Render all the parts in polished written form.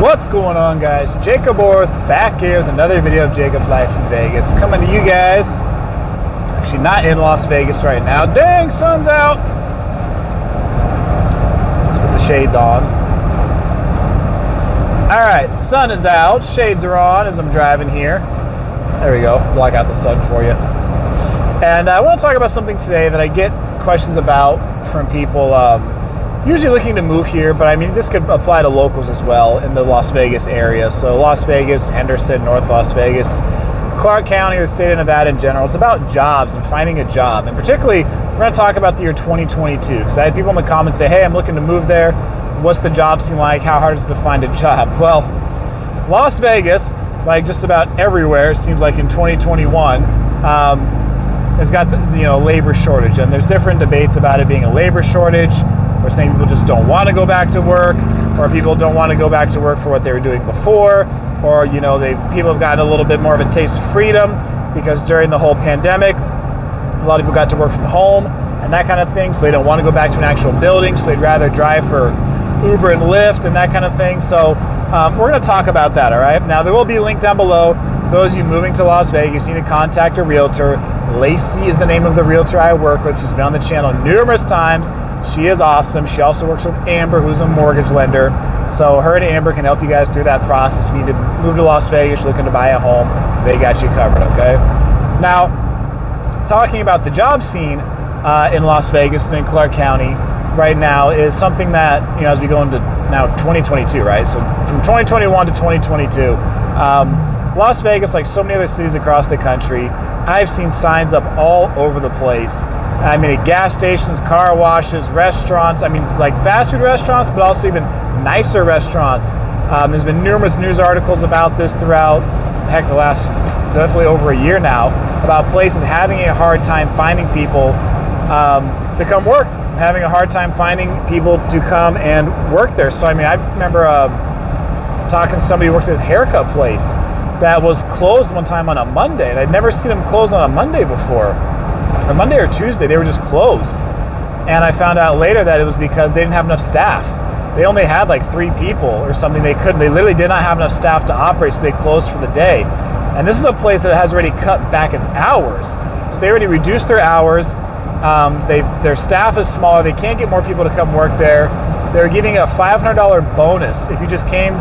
What's going on, guys? Jacob Orth back here with another video of Jacob's Life in Vegas. Coming to you guys, actually not in Las Vegas right now. Dang, sun's out. Let's put the shades on. Alright, sun is out, shades are on as I'm driving here. There we go, block out the sun for you. And I want to talk about something today that I get questions about from people usually looking to move here, but I mean, this could apply to locals as well in the Las Vegas area. So Las Vegas, Henderson, North Las Vegas, Clark County, the state of Nevada in general. It's about jobs and finding a job. And particularly, we're going to talk about the year 2022, because I had people in the comments say, hey, I'm looking to move there. What's the job scene like? How hard is it to find a job? Well, Las Vegas, like just about everywhere, it seems like in 2021, has got the labor shortage. And there's different debates about it being a labor shortage. We're saying people just don't want to go back to work, or people don't want to go back to work for what they were doing before, or people have gotten a little bit more of a taste of freedom because during the whole pandemic, a lot of people got to work from home and that kind of thing, so they don't want to go back to an actual building, so they'd rather drive for Uber and Lyft and that kind of thing. So we're going to talk about that, all right? Now, there will be a link down below. For those of you moving to Las Vegas, you need to contact a realtor. Lacey is the name of the realtor I work with. She's been on the channel numerous times. She is awesome. She also works with Amber, who's a mortgage lender. So her and Amber can help you guys through that process. If you need to move to Las Vegas, you're looking to buy a home, they got you covered, okay? Now, talking about the job scene in Las Vegas and in Clark County right now is something that, as we go into now 2022, right? So from 2021 to 2022, Las Vegas, like so many other cities across the country, I've seen signs up all over the place. I mean, at gas stations, car washes, restaurants, like fast food restaurants, but also even nicer restaurants. There's been numerous news articles about this throughout, the last definitely over a year now, about places having a hard time finding people to come work, having a hard time finding people to come and work there. So, I remember talking to somebody who worked at this haircut place that was closed one time on a Monday, and I'd never seen them closed on a Monday before. Or Monday or Tuesday, they were just closed. And I found out later that it was because they didn't have enough staff. They only had like 3 people or something. They literally did not have enough staff to operate, so they closed for the day. And this is a place that has already cut back its hours. So they already reduced their hours. Their staff is smaller. They can't get more people to come work there. They're giving a $500 bonus if you just came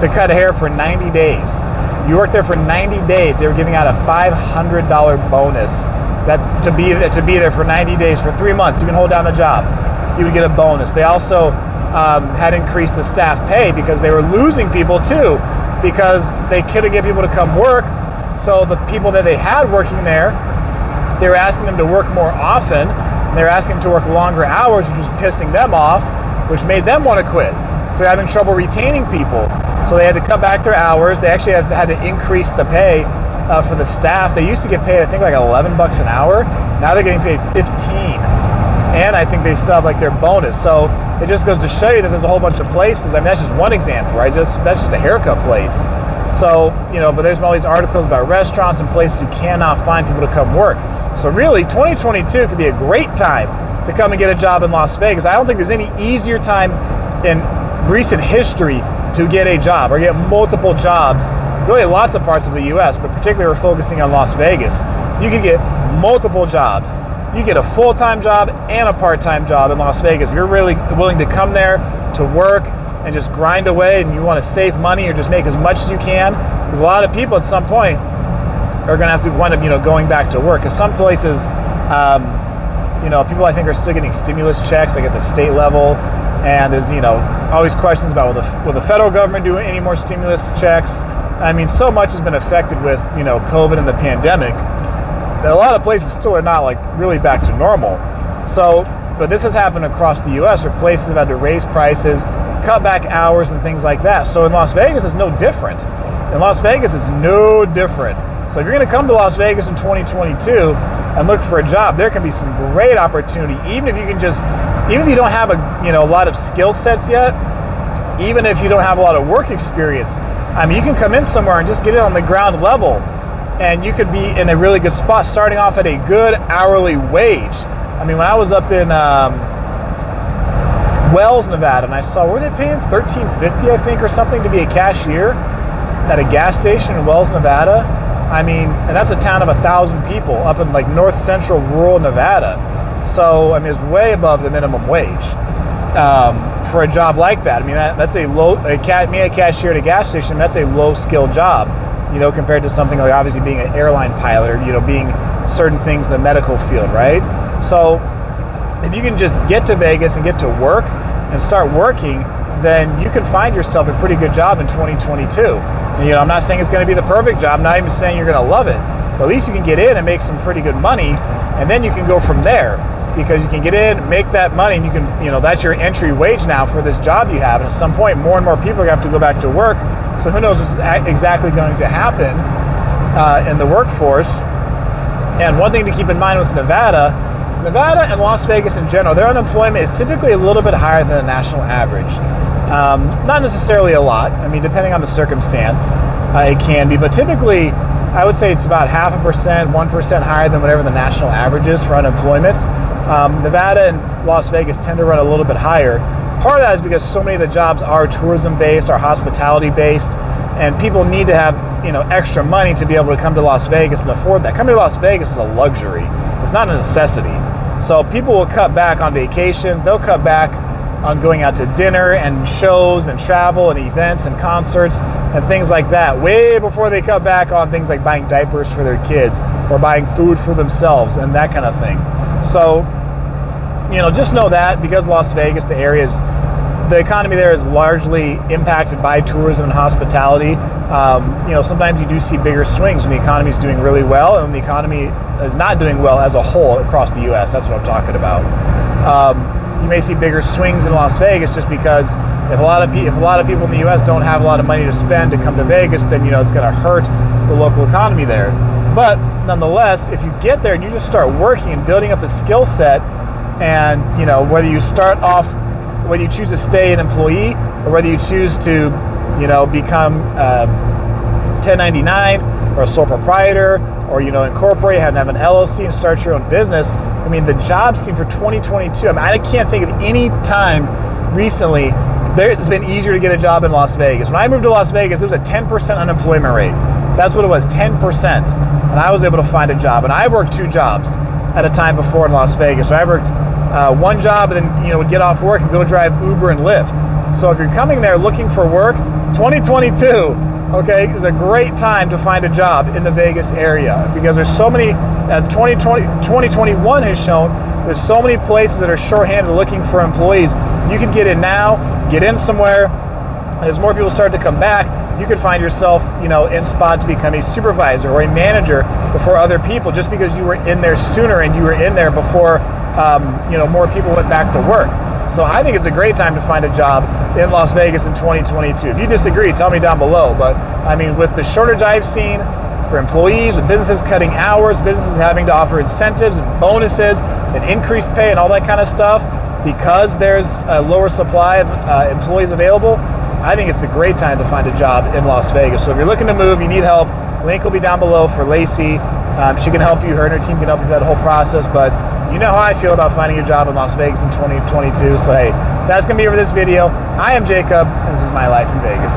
to cut hair for 90 days. You worked there for 90 days. They were giving out a $500 bonus. That to be there for 90 days, for 3 months, you can hold down the job, you would get a bonus. They also had increased the staff pay because they were losing people too, because they couldn't get people to come work. So the people that they had working there, they were asking them to work more often, and they were asking them to work longer hours, which was pissing them off, which made them want to quit. So they're having trouble retaining people. So they had to cut back their hours. They actually had to increase the pay for the staff. They used to get paid, I think, like $11 an hour. Now they're getting paid $15. And I think they still have like their bonus. So it just goes to show you that there's a whole bunch of places. That's just one example, right? That's just a haircut place. So, but there's all these articles about restaurants and places you cannot find people to come work. So really, 2022 could be a great time to come and get a job in Las Vegas. I don't think there's any easier time in recent history to get a job or get multiple jobs. Really lots of parts of the U.S., but particularly we're focusing on Las Vegas. You can get multiple jobs. You get a full-time job and a part-time job in Las Vegas. If you're really willing to come there to work and just grind away, and you want to save money or just make as much as you can, because a lot of people at some point are going to have to wind up, going back to work. Because some places, people I think are still getting stimulus checks, like at the state level, and there's, always questions about will the federal government do any more stimulus checks? So much has been affected with, COVID and the pandemic that a lot of places still are not like really back to normal. So, but this has happened across the U.S. where places have had to raise prices, cut back hours and things like that. So in Las Vegas, it's no different. In Las Vegas, it's no different. So if you're going to come to Las Vegas in 2022 and look for a job, there can be some great opportunity, even if you don't have a lot of skill sets yet, even if you don't have a lot of work experience. You can come in somewhere and just get it on the ground level, and you could be in a really good spot starting off at a good hourly wage. When I was up in Wells, Nevada, and I saw, were they paying $13.50, I think, or something, to be a cashier at a gas station in Wells, Nevada? I mean, and that's a town of 1,000 people up in like north central rural Nevada. So, I mean, it's way above the minimum wage for a job like that. I mean, that's a being a cashier at a gas station, that's a low skill job, you know, compared to something like obviously being an airline pilot or, you know, being certain things in the medical field, right? So if you can just get to Vegas and get to work and start working, then you can find yourself a pretty good job in 2022. And, you know, I'm not saying it's going to be the perfect job, I'm not even saying you're going to love it, but at least you can get in and make some pretty good money, and then you can go from there, because you can get in, make that money, and you can, you know, that's your entry wage now for this job you have. And at some point, more and more people are going to have to go back to work. So who knows what's exactly going to happen in the workforce. And one thing to keep in mind with Nevada and Las Vegas in general, their unemployment is typically a little bit higher than the national average. Not necessarily a lot. I mean, depending on the circumstance, it can be. But typically, I would say it's about 0.5%, 1% higher than whatever the national average is for unemployment. Nevada and Las Vegas tend to run a little bit higher. Part of that is because so many of the jobs are tourism-based, are hospitality-based, and people need to have, you know, extra money to be able to come to Las Vegas and afford that. Coming to Las Vegas is a luxury. It's not a necessity. So people will cut back on vacations. They'll cut back on going out to dinner and shows and travel and events and concerts and things like that way before they cut back on things like buying diapers for their kids or buying food for themselves and that kind of thing. So, you know, just know that because Las Vegas, the economy there is largely impacted by tourism and hospitality. You know, sometimes you do see bigger swings when the economy is doing really well and when the economy is not doing well as a whole across the U.S. That's what I'm talking about. You may see bigger swings in Las Vegas just because if a lot of people in the U.S. don't have a lot of money to spend to come to Vegas, then, you know, it's going to hurt the local economy there. But nonetheless, if you get there and you just start working and building up a skill set, and, you know, whether you choose to stay an employee or whether you choose to, you know, become 1099 or a sole proprietor, or, you know, incorporate, have an LLC and start your own business. I mean, the job scene for 2022, I mean, I can't think of any time recently it's been easier to get a job in Las Vegas. When I moved to Las Vegas, it was a 10% unemployment rate. That's what it was, 10%. And I was able to find a job. And I worked 2 jobs at a time before in Las Vegas. So I worked one job and then, you know, would get off work and go drive Uber and Lyft. So if you're coming there looking for work, 2022, okay, is a great time to find a job in the Vegas area, because there's so many, as 2021 has shown, there's so many places that are shorthanded looking for employees. You can get in now, get in somewhere, and as more people start to come back, you could find yourself, you know, in spot to become a supervisor or a manager before other people, just because you were in there sooner and you were in there before, you know, more people went back to work. So I think it's a great time to find a job in Las Vegas in 2022. If you disagree, tell me down below. But I mean, with the shortage I've seen for employees, with businesses cutting hours, businesses having to offer incentives and bonuses and increased pay and all that kind of stuff, because there's a lower supply of employees available, I think it's a great time to find a job in Las Vegas. So if you're looking to move, you need help, link will be down below for Lacey. She can help you, her and her team can help you through that whole process. But you know how I feel about finding a job in Las Vegas in 2022. So hey, that's going to be it for this video. I am Jacob, and this is my life in Vegas.